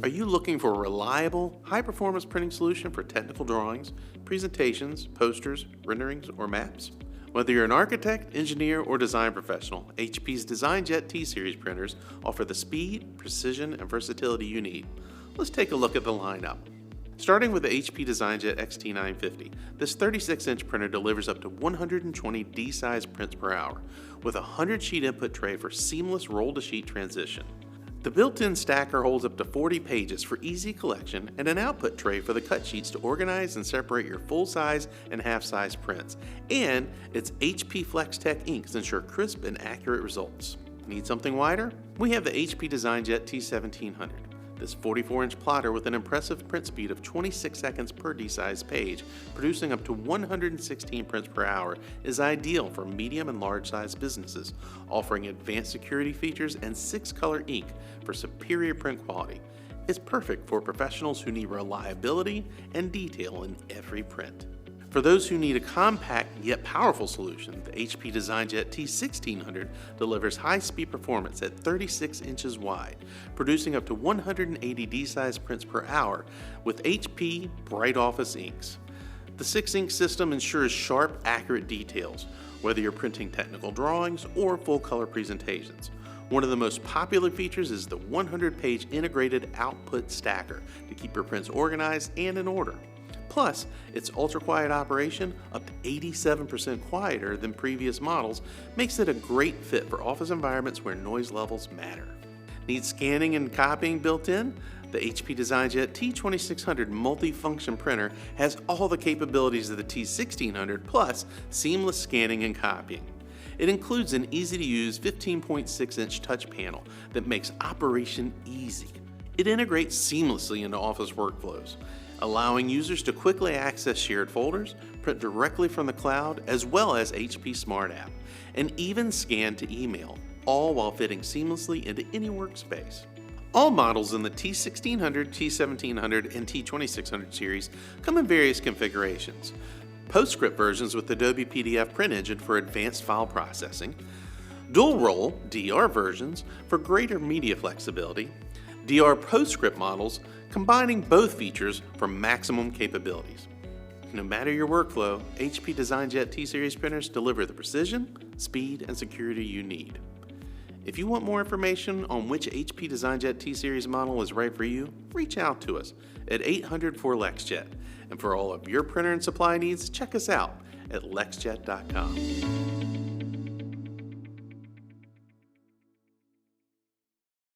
Are you looking for a reliable, high-performance printing solution for technical drawings, presentations, posters, renderings, or maps? Whether you're an architect, engineer, or design professional, HP's DesignJet T-Series printers offer the speed, precision, and versatility you need. Let's take a look at the lineup. Starting with the HP DesignJet XT950, this 36-inch printer delivers up to 120 D-size prints per hour, with a 100-sheet input tray for seamless roll-to-sheet transition. The built-in stacker holds up to 40 pages for easy collection and an output tray for the cut sheets to organize and separate your full-size and half-size prints. And its HP FlexTech inks ensure crisp and accurate results. Need something wider? We have the HP DesignJet T1700. This 44-inch plotter with an impressive print speed of 26 seconds per D-size page, producing up to 116 prints per hour, is ideal for medium and large-size businesses, offering advanced security features and 6-color ink for superior print quality. It's perfect for professionals who need reliability and detail in every print. For those who need a compact yet powerful solution, the HP DesignJet T1600 delivers high-speed performance at 36 inches wide, producing up to 180 D-size prints per hour with HP Bright Office inks. The 6-ink system ensures sharp, accurate details, whether you're printing technical drawings or full-color presentations. One of the most popular features is the 100-page integrated output stacker to keep your prints organized and in order. Plus, its ultra-quiet operation, up to 87% quieter than previous models, makes it a great fit for office environments where noise levels matter. Need scanning and copying built in? The HP DesignJet T2600 multi-function printer has all the capabilities of the T1600 plus seamless scanning and copying. It includes an easy-to-use 15.6-inch touch panel that makes operation easy. It integrates seamlessly into office workflows, allowing users to quickly access shared folders, print directly from the cloud, as well as HP Smart App, and even scan to email, all while fitting seamlessly into any workspace. All models in the T1600, T1700, and T2600 series come in various configurations. PostScript versions with Adobe PDF print engine for advanced file processing, dual-roll DR versions for greater media flexibility, DR PostScript models combining both features for maximum capabilities. No matter your workflow, HP DesignJet T-Series printers deliver the precision, speed, and security you need. If you want more information on which HP DesignJet T-Series model is right for you, reach out to us at 800-4LexJet. And for all of your printer and supply needs, check us out at LexJet.com.